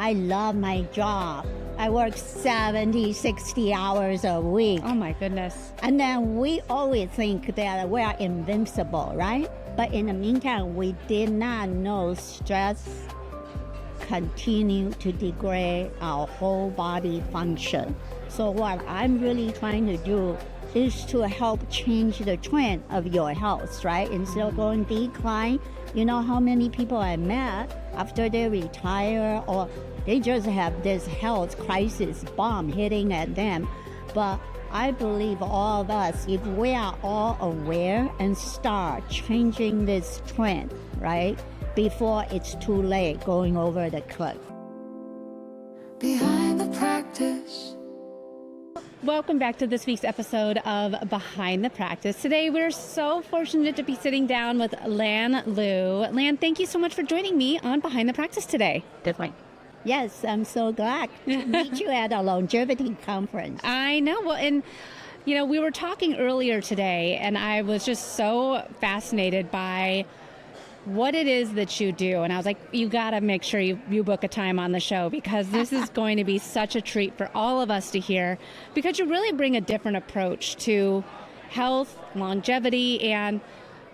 I love my job. I work 70, 60 hours a week. Oh my goodness. And then we always think that we are invincible, right? But in the meantime, we did not know stress continue to degrade our whole body function. So what I'm really trying to do is to help change the trend of your health, right? Instead of going decline, you know how many people I met after they retire or they just have this health crisis bomb hitting at them. But I believe all of us, if we are all aware and start changing this trend, right, before it's too late going over the cliff. Behind the practice. Welcome back to this week's episode of Behind the Practice. Today, we're so fortunate to be sitting down with Lan Lu. Lan, thank you so much for joining me on Behind the Practice today. Definitely. Yes, I'm so glad to meet you at a longevity conference. I know. Well, and, you know, we were talking earlier today, and I was just so fascinated by what it is that you do. And I was like, you got to make sure you book a time on the show, because this is going to be such a treat for all of us to hear, because you really bring a different approach to health, longevity, and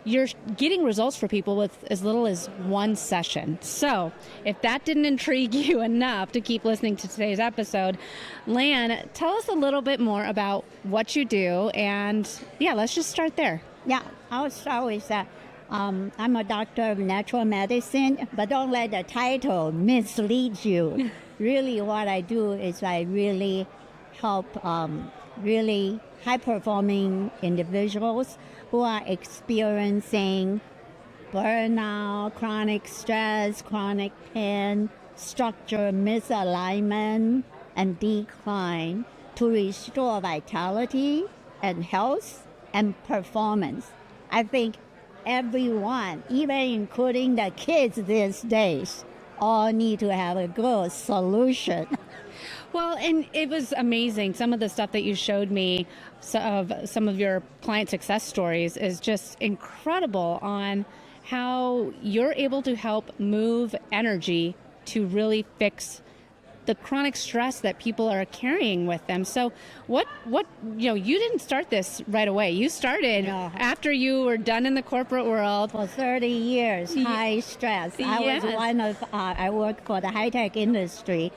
you're getting results for people with as little as one session. So if that didn't intrigue you enough to keep listening to today's episode, Lan, tell us a little bit more about what you do. And yeah, let's just start there. Yeah, I'll start with that. I'm a doctor of natural medicine, but don't let the title mislead you. Really, what I do is I really help really high-performing individuals who are experiencing burnout, chronic stress, chronic pain, structure misalignment, and decline to restore vitality and health and performance. I think everyone, even including the kids these days, all need to have a good solution. Well, and it was amazing. Some of the stuff that you showed me of some of your client success stories is just incredible on how you're able to help move energy to really fix the chronic stress that people are carrying with them. So what you didn't start this right away. You started after you were done in the corporate world. For 30 years, high stress. Yes. I worked for the high-tech industry.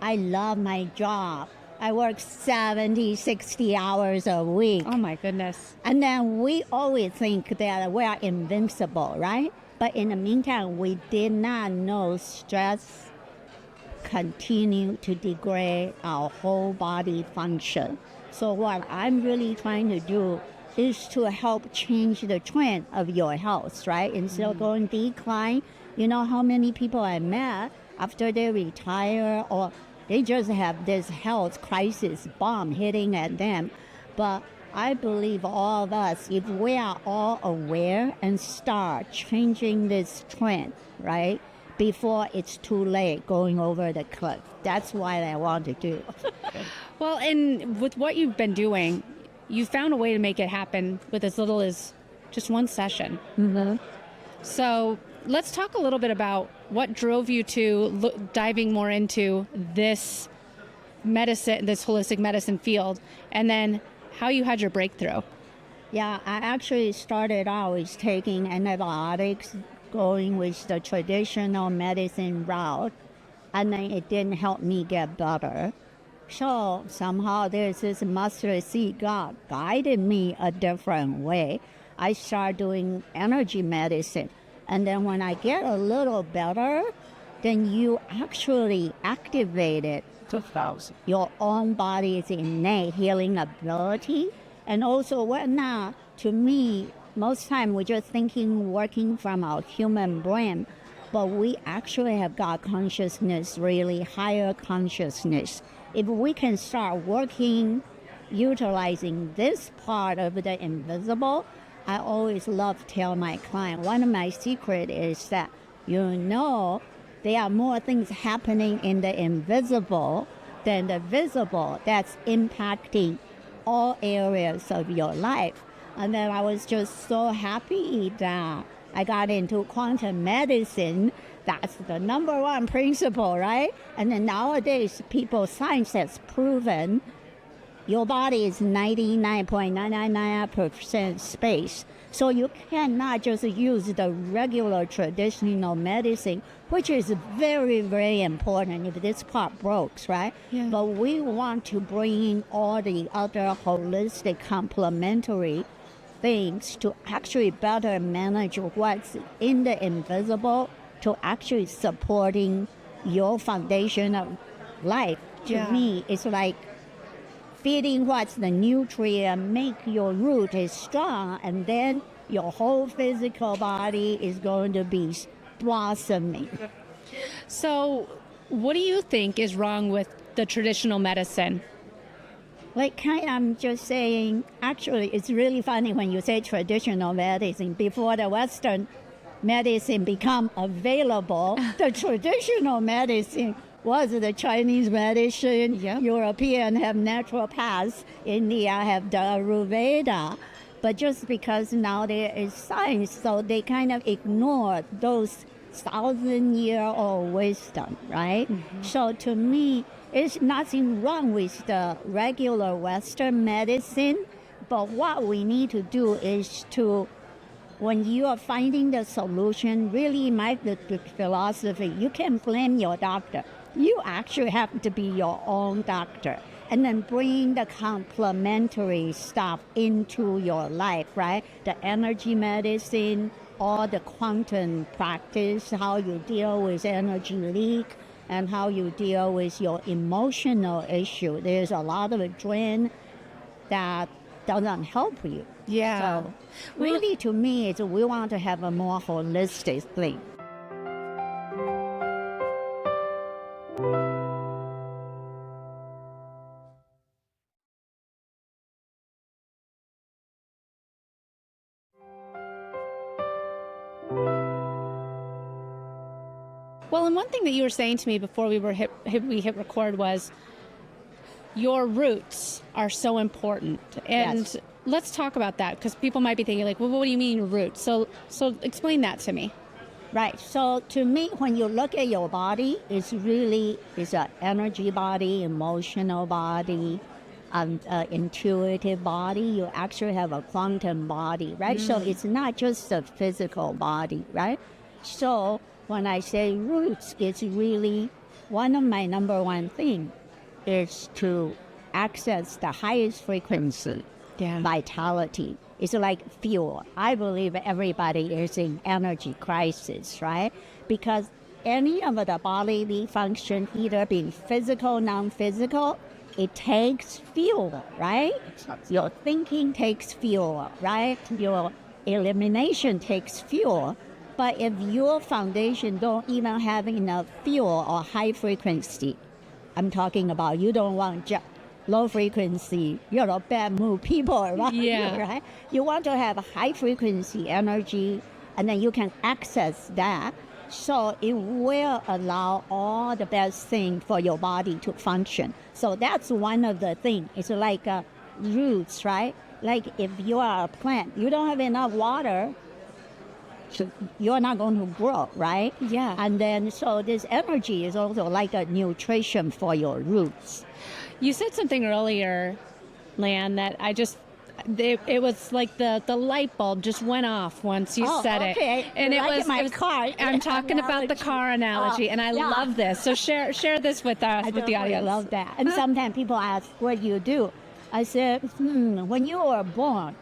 I love my job. I work 70, 60 hours a week. Oh my goodness. And then we always think that we are invincible, right? But in the meantime, we did not know stress continue to degrade our whole body function. So what I'm really trying to do is to help change the trend of your health, right? Instead of going decline, you know how many people I met after they retire or they just have this health crisis bomb hitting at them. But I believe all of us, if we are all aware and start changing this trend, right, before it's too late going over the cliff. That's what I want to do. Well, and with what you've been doing, you found a way to make it happen with as little as just one session. Mm-hmm. So let's talk a little bit about what drove you to diving more into this medicine, this holistic medicine field, and then how you had your breakthrough. Yeah, I actually started out with taking antibiotics, going with the traditional medicine route, and then it didn't help me get better. So somehow there's this mustard seed God guided me a different way. I started doing energy medicine. And then when I get a little better, then you actually activated your own body's innate healing ability. And also whatnot, to me, most time we're just thinking, working from our human brain, but we actually have got consciousness, really higher consciousness. If we can start working, utilizing this part of the invisible, I always love to tell my client, one of my secrets is that, there are more things happening in the invisible than the visible that's impacting all areas of your life. And then I was just so happy that I got into quantum medicine That's the number one principle, right? And then nowadays, science has proven your body is 99.999% space. So you cannot just use the regular traditional medicine, which is very, very important if this part breaks, right? Yeah. But we want to bring in all the other holistic complementary things to actually better manage what's in the invisible to actually supporting your foundation of life. To me, it's like feeding what's the nutrient, make your root is strong, and then your whole physical body is going to be blossoming. So what do you think is wrong with the traditional medicine? I'm just saying, actually, it's really funny when you say traditional medicine. Before the Western medicine become available, the traditional medicine was the Chinese medicine. Yep. European have naturopaths. India have the Ayurveda. But just because now there is science, so they kind of ignore those 1,000-year-old wisdom, right? Mm-hmm. So to me, there's nothing wrong with the regular Western medicine, but what we need to do is to, when you are finding the solution, really the philosophy, you can blame your doctor. You actually have to be your own doctor. And then bring the complementary stuff into your life, right? The energy medicine, or the quantum practice, how you deal with energy leak, and how you deal with your emotional issue. There's a lot of drain that doesn't help you. Yeah. So really, to me, we want to have a more holistic thing. Well, and one thing that you were saying to me before we hit record was your roots are so important. And Yes. Let's talk about that, because people might be thinking like, well, what do you mean roots? So explain that to me. Right. So to me, when you look at your body, it's an energy body, emotional body, intuitive body. You actually have a quantum body, right? So it's not just a physical body, right? So when I say roots, it's really one of my number one thing is to access the highest frequency, vitality. It's like fuel. I believe everybody is in energy crisis, right? Because any of the bodily function, either being physical, non-physical, it takes fuel, right? Your thinking takes fuel, right? Your elimination takes fuel. But if your foundation don't even have enough fuel or high frequency, I'm talking about you don't want low frequency, bad mood people around you, right? You want to have high frequency energy, and then you can access that. So it will allow all the best things for your body to function. So that's one of the things. It's like roots, right? Like if you are a plant, you don't have enough water, so you're not going to grow, right? Yeah. And then so this energy is also like a nutrition for your roots. You said something earlier, Lan, that it was like the light bulb just went off once you said it. And it was my car. I'm talking about the car analogy, and I love this. So share this with us, with the audience. I love that. And sometimes people ask, what do you do? I said, when you were born,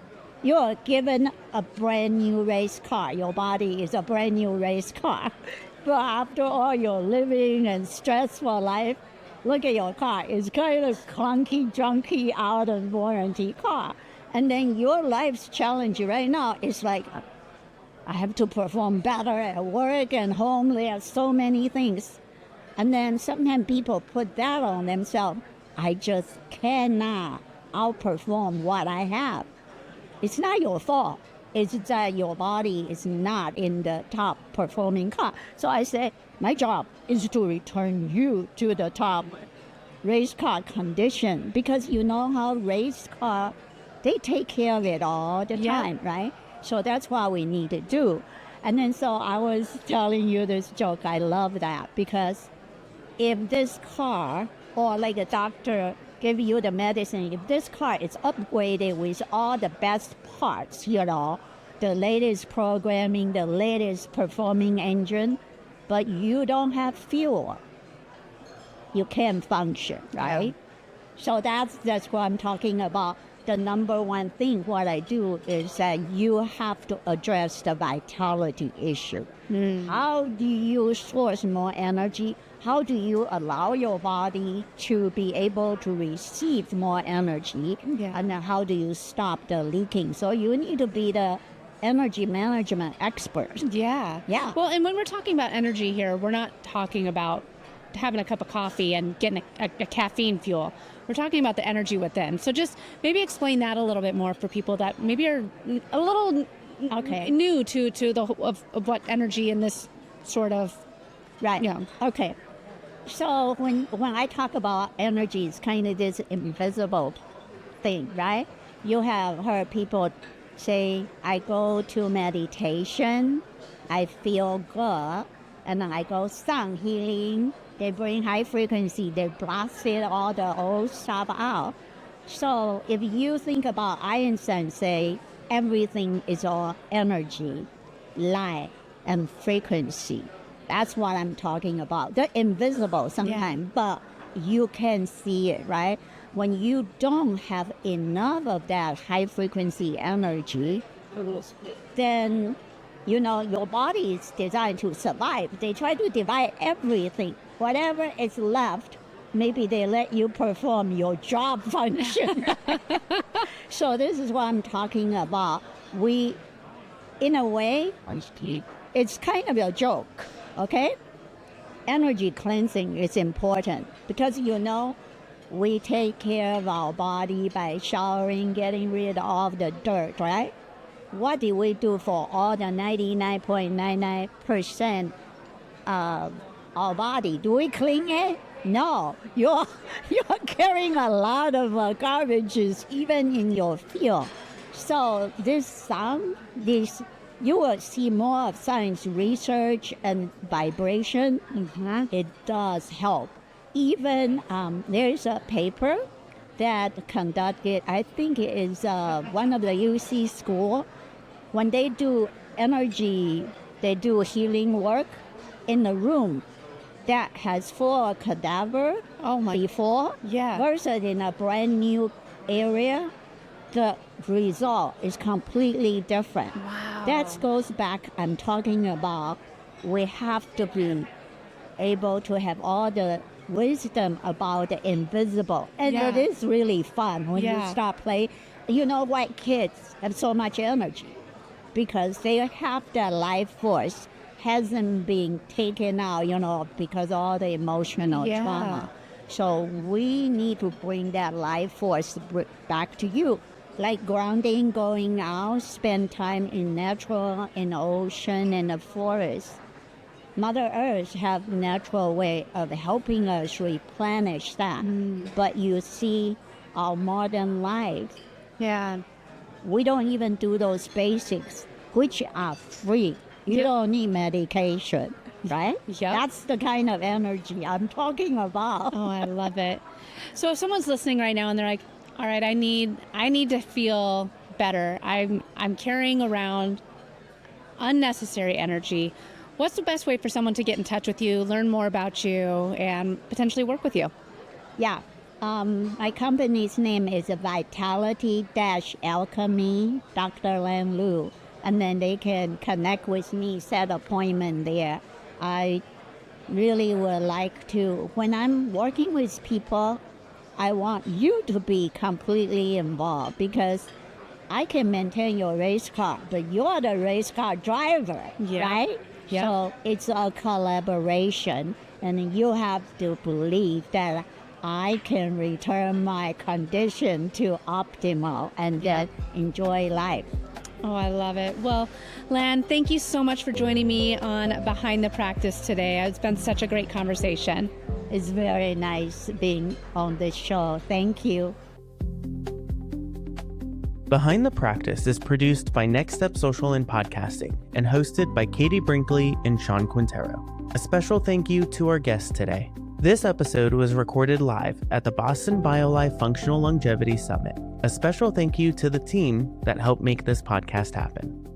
you are given a brand new race car. Your body is a brand new race car. But after all your living and stressful life, look at your car. It's kind of clunky, junky, out of warranty car. And then your life's challenge right now is like, I have to perform better at work and home. There are so many things. And then sometimes people put that on themselves. I just cannot outperform what I have. It's not your fault. It's that your body is not in the top performing car. So I say, my job is to return you to the top race car condition, because you know how race car, they take care of it all the time, right? So that's what we need to do. And then so I was telling you this joke. I love that because if this car or like a doctor give you the medicine, if this car is upgraded with all the best parts, the latest programming, the latest performing engine, but you don't have fuel, you can't function, right? So that's what I'm talking about. The number one thing what I do is that you have to address the vitality issue. How do you source more energy? How do you allow your body to be able to receive more energy? Yeah. And then how do you stop the leaking? So you need to be the energy management expert. Yeah. Yeah. Well, and when we're talking about energy here, we're not talking about having a cup of coffee and getting a caffeine fuel. We're talking about the energy within. So just maybe explain that a little bit more for people that maybe are a little new to of what energy in this sort of, Right. you know. Okay. So when I talk about energy, it's kind of this invisible thing, right? You have heard people say, I go to meditation, I feel good, and then I go sound healing. They bring high frequency, they blast it all the old stuff out. So if you think about Einstein say, everything is all energy, light, and frequency. That's what I'm talking about. They're invisible sometimes, but you can see it, right? When you don't have enough of that high frequency energy, then, your body is designed to survive. They try to divide everything. Whatever is left, maybe they let you perform your job function. So this is what I'm talking about. We, in a way, it's kind of a joke, okay? Energy cleansing is important because, we take care of our body by showering, getting rid of the dirt, right? What do we do for all the 99.99% of our body? Do we clean it? No. You're carrying a lot of garbages even in your field. So you will see more of science research and vibration. It does help. Even there's a paper that conducted, I think it is one of the UC school. When they do energy, they do healing work in a room that has 4 cadaver before versus in a brand new area, the result is completely different. Wow. That goes back, I'm talking about, we have to be able to have all the wisdom about the invisible. And it is really fun when you start playing. Why kids have so much energy? Because they have that life force hasn't been taken out, because of all the emotional trauma. So we need to bring that life force back to you. Like grounding, going out, spend time in natural, in the ocean, in the forest. Mother Earth have natural way of helping us replenish that. But you see our modern life. Yeah. We don't even do those basics, which are free. You don't need medication, right? That's the kind of energy I'm talking about. Oh, I love it. So if someone's listening right now and they're like, all right, I need to feel better. I'm carrying around unnecessary energy. What's the best way for someone to get in touch with you, learn more about you, and potentially work with you? Yeah. My company's name is Vitality-Alchemy, Dr. Lan Lu. And then they can connect with me, set appointment there. I really would like to, when I'm working with people, I want you to be completely involved because I can maintain your race car, but you're the race car driver, right? Yeah. So it's a collaboration, and you have to believe that I can return my condition to optimal and then enjoy life. Oh, I love it. Well, Lan, thank you so much for joining me on Behind the Practice today. It's been such a great conversation. It's very nice being on this show. Thank you. Behind the Practice is produced by Next Step Social and Podcasting and hosted by Katie Brinkley and Sean Quintero. A special thank you to our guests today. This episode was recorded live at the Boston BioLife Functional Longevity Summit. A special thank you to the team that helped make this podcast happen.